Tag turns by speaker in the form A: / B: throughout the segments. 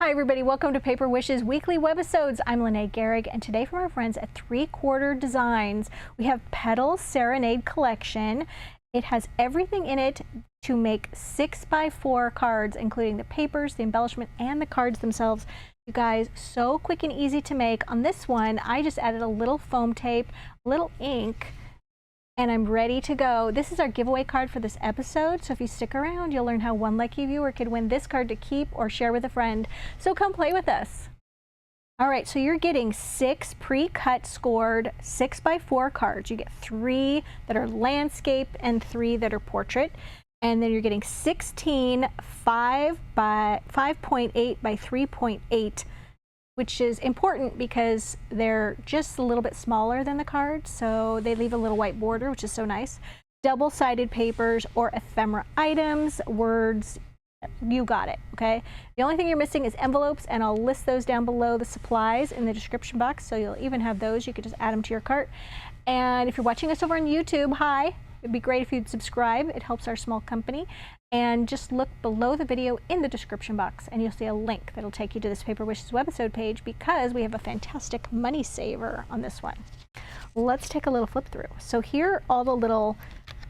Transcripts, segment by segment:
A: Hi everybody, welcome to Paper Wishes weekly webisodes. I'm Lene Gehrig, and today from our friends at 3Quarter Designs, we have Petal Serenade collection. It has everything in it to make 6x4 cards, including the papers, the embellishment, and the cards themselves. You guys, so quick and easy to make. On this one, I just added a little foam tape, a little ink, and I'm ready to go. This is our giveaway card for this episode, so if you stick around, you'll learn how one lucky viewer could win this card to keep or share with a friend. So come play with us. All right, so you're getting 6 pre-cut scored 6x4 cards. You get 3 that are landscape and 3 that are portrait. And then you're getting 16 5.8 by 3.8, which is important because they're just a little bit smaller than the cards, so they leave a little white border, which is so nice. Double-sided papers or ephemera items, words, you got it, okay? The only thing you're missing is envelopes, and I'll list those down below the supplies in the description box, so you'll even have those. You could just add them to your cart. And if you're watching us over on YouTube, hi. It'd be great if you'd subscribe. It helps our small company. And just look below the video in the description box and you'll see a link that'll take you to this Paper Wishes webisode page because we have a fantastic money saver on this one. Let's take a little flip through. So here are all the little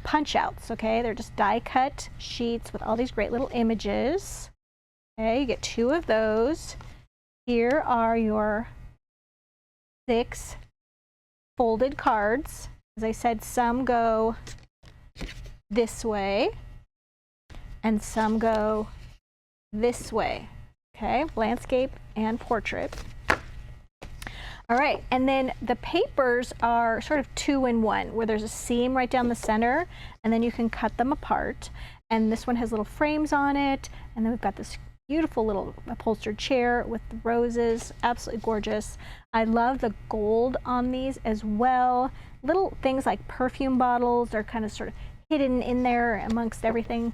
A: punch outs, okay? They're just die cut sheets with all these great little images. Okay, you get 2 of those. Here are your 6 folded cards. As I said, some go this way and some go this way, okay? Landscape and portrait. All right, and then the papers are sort of 2-in-1, where there's a seam right down the center, and then you can cut them apart. And this one has little frames on it, and then we've got this beautiful little upholstered chair with the roses, absolutely gorgeous. I love the gold on these as well. Little things like perfume bottles are kind of sort of hidden in there amongst everything.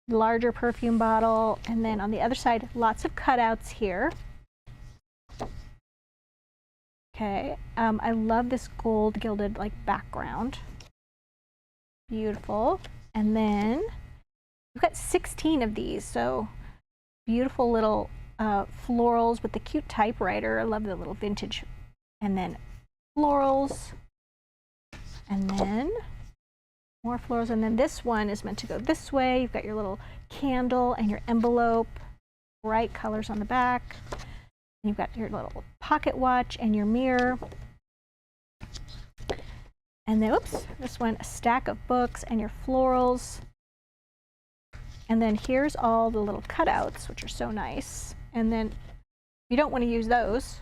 A: Larger perfume bottle, and then on the other side, lots of cutouts here. Okay, I love this gold gilded like background. Beautiful. And then we've got 16 of these, so beautiful little florals with the cute typewriter. I love the little vintage. And then florals. And then more florals. And then this one is meant to go this way. You've got your little candle and your envelope. Bright colors on the back. And you've got your little pocket watch and your mirror. And then, oops, this one, a stack of books and your florals. And then here's all the little cutouts, which are so nice. And then you don't want to use those.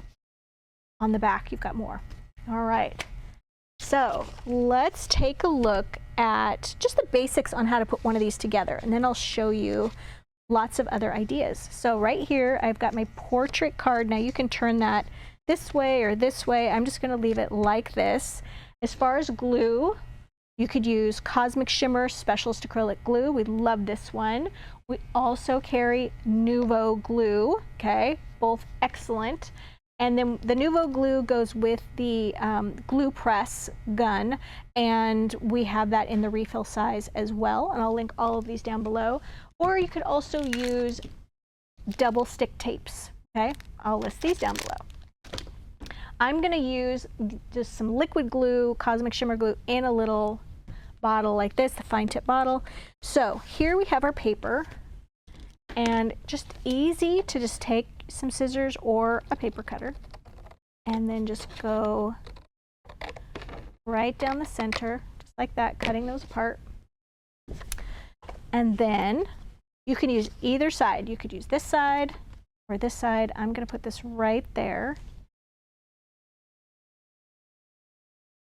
A: On the back, you've got more. All right. So let's take a look at just the basics on how to put one of these together. And then I'll show you lots of other ideas. So right here, I've got my portrait card. Now you can turn that this way or this way. I'm just going to leave it like this. As far as glue, you could use Cosmic Shimmer Specialist Acrylic Glue. We love this one. We also carry Nuvo glue, okay? Both excellent. And then the Nuvo glue goes with the glue press gun, and we have that in the refill size as well. And I'll link all of these down below. Or you could also use double stick tapes, okay? I'll list these down below. I'm gonna use just some liquid glue, Cosmic Shimmer glue, in a little bottle like this, the fine tip bottle. So here we have our paper, and just easy to just take some scissors or a paper cutter and then just go right down the center, just like that, cutting those apart. And then you can use either side. You could use this side or this side. I'm going to put this right there.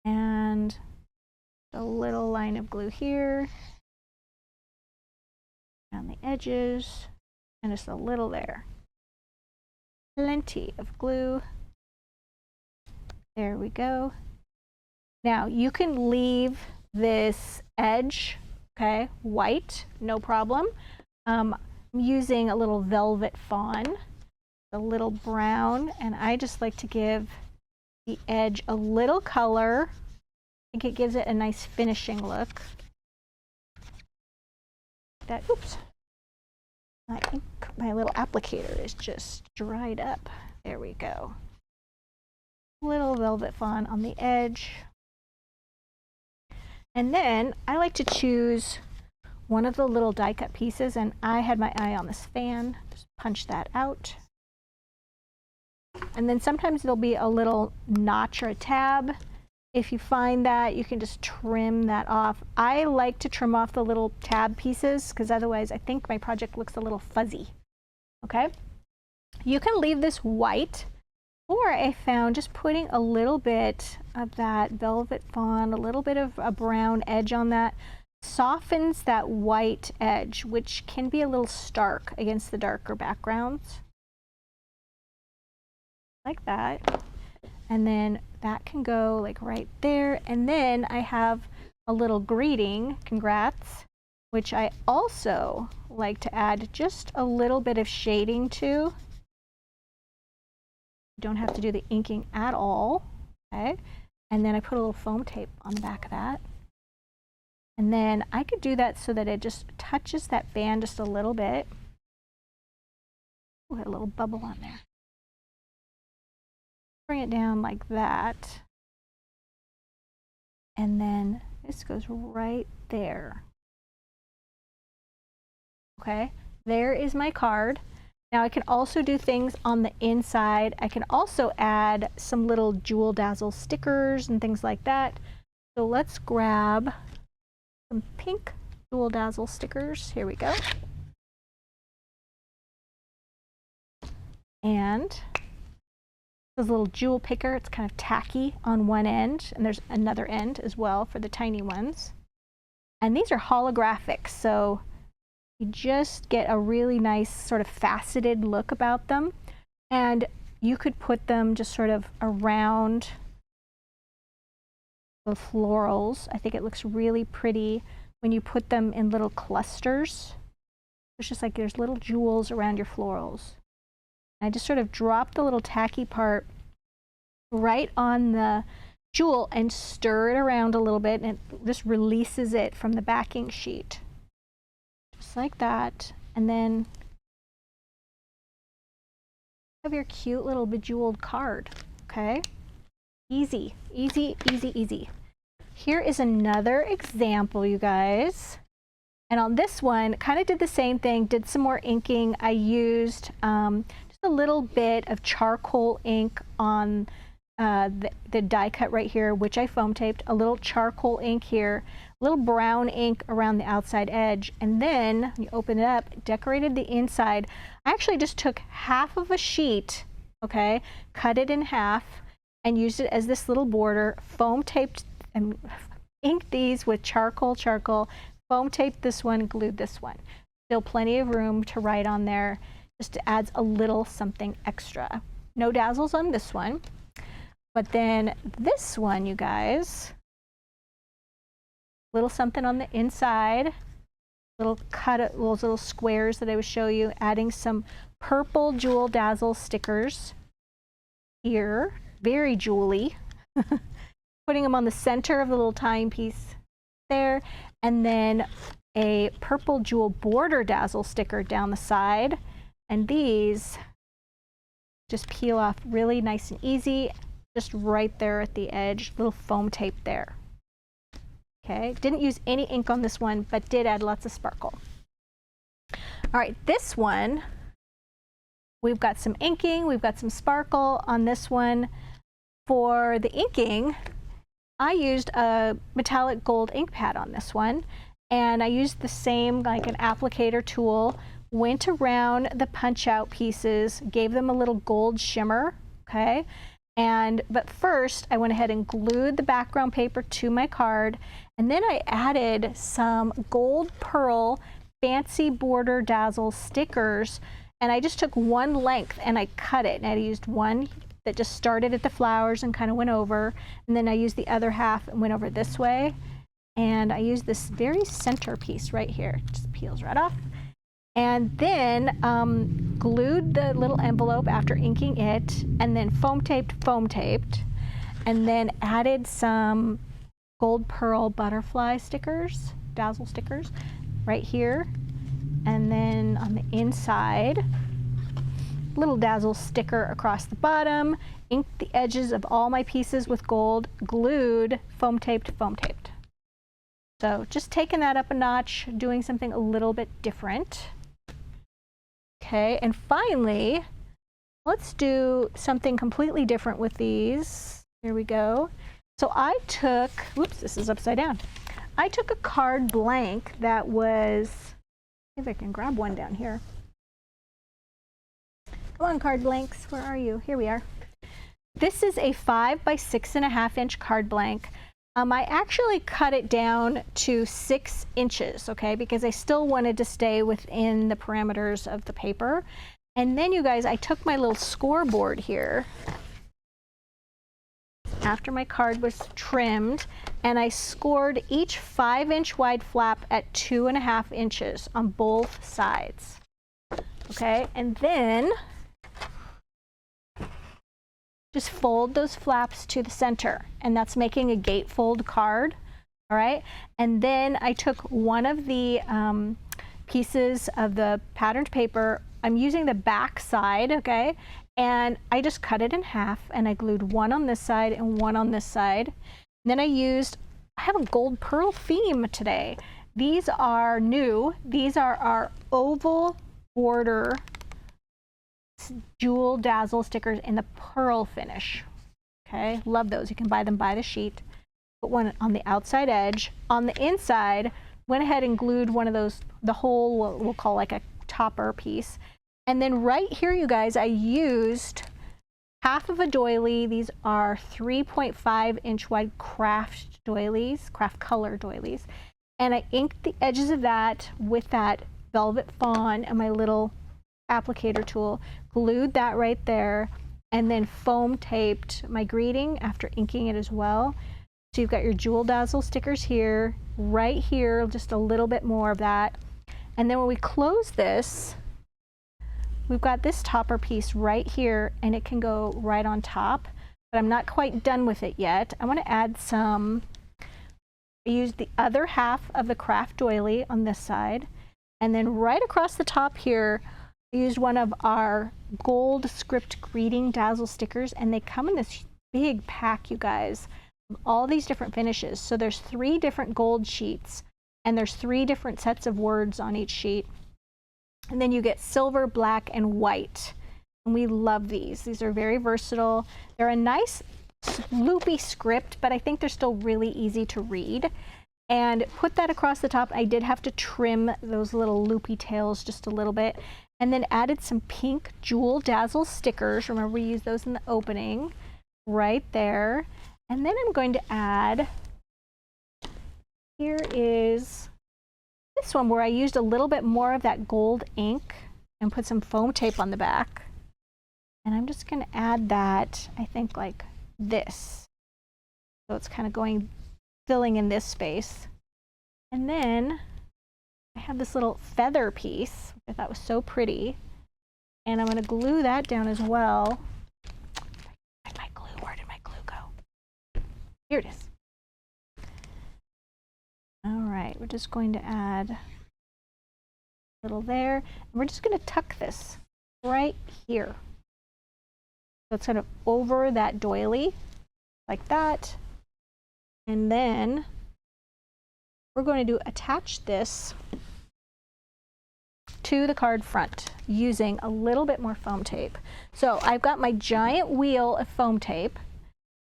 A: And a little line of glue here on the edges, and just a little there. Plenty of glue. There we go. Now you can leave this edge, okay, white, no problem. I'm using a little velvet fawn, a little brown, and I just like to give the edge a little color. I think it gives it a nice finishing look. That, oops. My little applicator is just dried up. There we go. Little velvet fun on the edge. And then I like to choose one of the little die cut pieces, and I had my eye on this fan. Just punch that out. And then sometimes there'll be a little notch or a tab. If you find that, you can just trim that off. I like to trim off the little tab pieces because otherwise I think my project looks a little fuzzy. Okay? You can leave this white, or I found just putting a little bit of that velvet fawn, a little bit of a brown edge on that, softens that white edge, which can be a little stark against the darker backgrounds. Like that. And then that can go like right there. And then I have a little greeting, congrats, which I also like to add just a little bit of shading to. You don't have to do the inking at all, okay? And then I put a little foam tape on the back of that. And then I could do that so that it just touches that fan just a little bit. Ooh, a little bubble on there. Bring it down like that. And then this goes right there. Okay, there is my card. Now I can also do things on the inside. I can also add some little jewel dazzle stickers and things like that. So let's grab some pink jewel dazzle stickers. Here we go. And this little jewel picker, it's kind of tacky on one end, and there's another end as well for the tiny ones. And these are holographic, so you just get a really nice sort of faceted look about them. And you could put them just sort of around the florals. I think it looks really pretty when you put them in little clusters. It's just like there's little jewels around your florals. I just sort of drop the little tacky part right on the jewel and stir it around a little bit, and it just releases it from the backing sheet. Just like that. And then have your cute little bejeweled card. Okay? Easy, easy, easy, easy. Here is another example, you guys. And on this one, kind of did the same thing, did some more inking. I used just a little bit of charcoal ink on the die cut right here, which I foam taped, a little charcoal ink here, a little brown ink around the outside edge, and then you open it up, decorated the inside. I actually just took half of a sheet, okay, cut it in half, and used it as this little border, foam taped and inked these with charcoal, foam taped this one, glued this one. Still plenty of room to write on there, just adds a little something extra. No dazzles on this one. But then this one, you guys, little something on the inside, little those little squares that I would show you, adding some purple jewel dazzle stickers here, very jewelly, putting them on the center of the little timepiece there, and then a purple jewel border dazzle sticker down the side, and these just peel off really nice and easy, just right there at the edge, little foam tape there. Okay, didn't use any ink on this one, but did add lots of sparkle. All right, this one, we've got some inking, we've got some sparkle on this one. For the inking, I used a metallic gold ink pad on this one, and I used the same, like an applicator tool, went around the punch out pieces, gave them a little gold shimmer, okay? But first, I went ahead and glued the background paper to my card, and then I added some gold pearl fancy border dazzle stickers, and I just took one length and I cut it, and I used one that just started at the flowers and kind of went over, and then I used the other half and went over this way, and I used this very center piece right here. It just peels right off. And then glued the little envelope after inking it, and then foam taped, and then added some gold pearl butterfly stickers, dazzle stickers, right here. And then on the inside, little dazzle sticker across the bottom, inked the edges of all my pieces with gold, glued, foam taped, foam taped. So just taking that up a notch, doing something a little bit different. Okay, and finally, let's do something completely different with these. Here we go. So I took, whoops, this is upside down. I took a card blank that was, see if I can grab one down here. Come on, card blanks, where are you? Here we are. This is a 5 by 6.5 inch card blank. I actually cut it down to 6 inches, okay, because I still wanted to stay within the parameters of the paper. And then you guys, I took my little scoreboard here after my card was trimmed, and I scored each 5-inch wide flap at 2.5 inches on both sides. Okay, and then just fold those flaps to the center, and that's making a gatefold card. All right, and then I took one of the pieces of the patterned paper. I'm using the back side, okay, and I just cut it in half, and I glued one on this side and one on this side. And then I have a gold pearl theme today. These are new. These are our oval border jewel dazzle stickers in the pearl finish. Okay, love those. You can buy them by the sheet. Put one on the outside edge. On the inside, went ahead and glued one of those, the whole, what we'll call like a topper piece. And then right here, you guys, I used half of a doily. These are 3.5 inch wide craft doilies, craft color doilies. And I inked the edges of that with that velvet fawn and my little applicator tool, glued that right there, and then foam taped my greeting after inking it as well. So you've got your jewel dazzle stickers here, right here, just a little bit more of that. And then when we close this, we've got this topper piece right here, and it can go right on top, but I'm not quite done with it yet. I want to add some, I used the other half of the craft doily on this side, and then right across the top here, I used one of our gold script greeting dazzle stickers, and they come in this big pack, you guys, of all these different finishes. So there's 3 different gold sheets, and there's 3 different sets of words on each sheet. And then you get silver, black, and white. And we love these. These are very versatile. They're a nice loopy script, but I think they're still really easy to read. And put that across the top. I did have to trim those little loopy tails just a little bit. And then added some pink jewel dazzle stickers. Remember, we used those in the opening right there. And then I'm going to add, here is this one where I used a little bit more of that gold ink and put some foam tape on the back. And I'm just going to add that, I think, like this. So it's kind of going, filling in this space. And then I have this little feather piece, which I thought was so pretty. And I'm going to glue that down as well. Where's my glue? Where did my glue go? Here it is. All right, we're just going to add a little there. And we're just going to tuck this right here. So it's kind of over that doily, like that. And then we're going to attach this to the card front using a little bit more foam tape. So I've got my giant wheel of foam tape.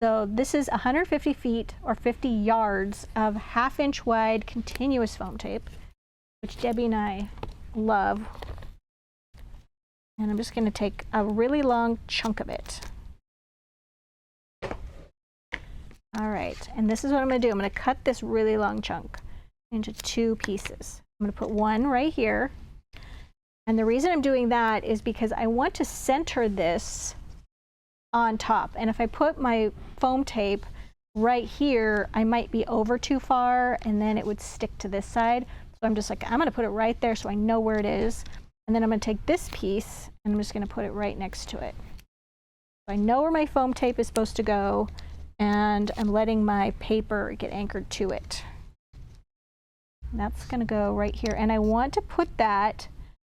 A: So this is 150 feet or 50 yards of 1/2 inch wide continuous foam tape, which Debbie and I love. And I'm just going to take a really long chunk of it. All right, and this is what I'm going to do. I'm going to cut this really long chunk into 2 pieces. I'm going to put one right here. And the reason I'm doing that is because I want to center this on top. And if I put my foam tape right here, I might be over too far, and then it would stick to this side. So I'm just like, I'm going to put it right there so I know where it is. And then I'm going to take this piece, and I'm just going to put it right next to it. So I know where my foam tape is supposed to go, and I'm letting my paper get anchored to it. That's gonna go right here. And I want to put that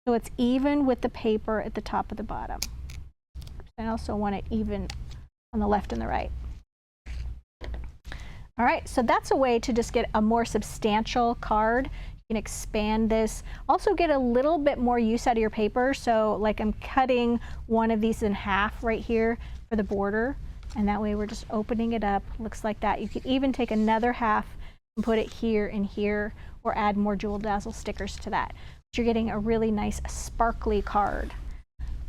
A: so it's even with the paper at the top of the bottom. I also want it even on the left and the right. All right, so that's a way to just get a more substantial card. You can expand this. Also get a little bit more use out of your paper. So like I'm cutting one of these in half right here for the border. And that way we're just opening it up. Looks like that. You could even take another half and put it here and here, or add more Jewel Dazzle stickers to that. But you're getting a really nice sparkly card.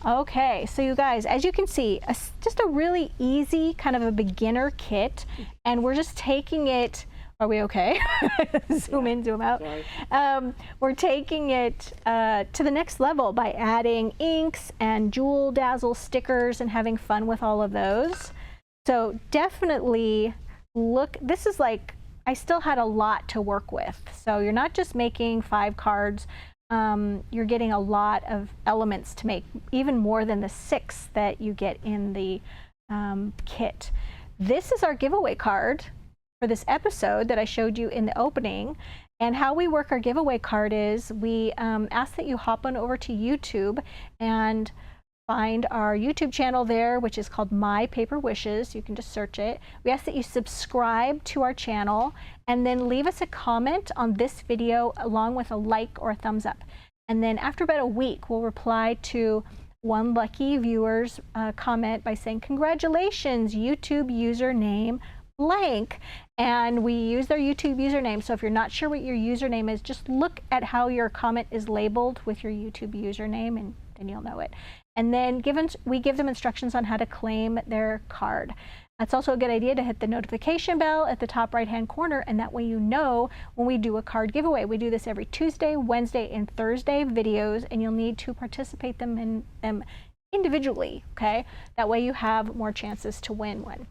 A: Okay, so you guys, as you can see, just a really easy kind of a beginner kit, and we're just taking it, are we okay? Zoom in, zoom out. We're taking it to the next level by adding inks and Jewel Dazzle stickers and having fun with all of those. So definitely look, this is like, I still had a lot to work with. So you're not just making 5 cards, you're getting a lot of elements to make, even more than the 6 that you get in the kit. This is our giveaway card for this episode that I showed you in the opening. And how we work our giveaway card is we ask that you hop on over to YouTube and find our YouTube channel there, which is called My Paper Wishes. You can just search it. We ask that you subscribe to our channel and then leave us a comment on this video along with a like or a thumbs up. And then after about a week, we'll reply to one lucky viewer's comment by saying, congratulations, YouTube username blank. And we use their YouTube username. So if you're not sure what your username is, just look at how your comment is labeled with your YouTube username, and then you'll know it. And then we give them instructions on how to claim their card. That's also a good idea to hit the notification bell at the top right-hand corner, and that way you know when we do a card giveaway. We do this every Tuesday, Wednesday, and Thursday videos, and you'll need to participate in them individually, okay? That way you have more chances to win one.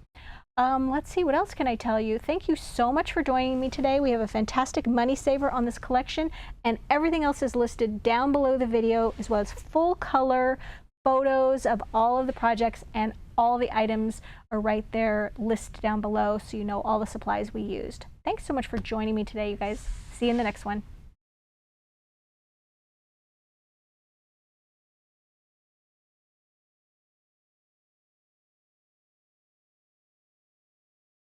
A: Let's see, what else can I tell you? Thank you so much for joining me today. We have a fantastic money saver on this collection, and everything else is listed down below the video, as well as full color photos of all of the projects, and all the items are right there listed down below, so you know all the supplies we used. Thanks so much for joining me today, you guys. See you in the next one.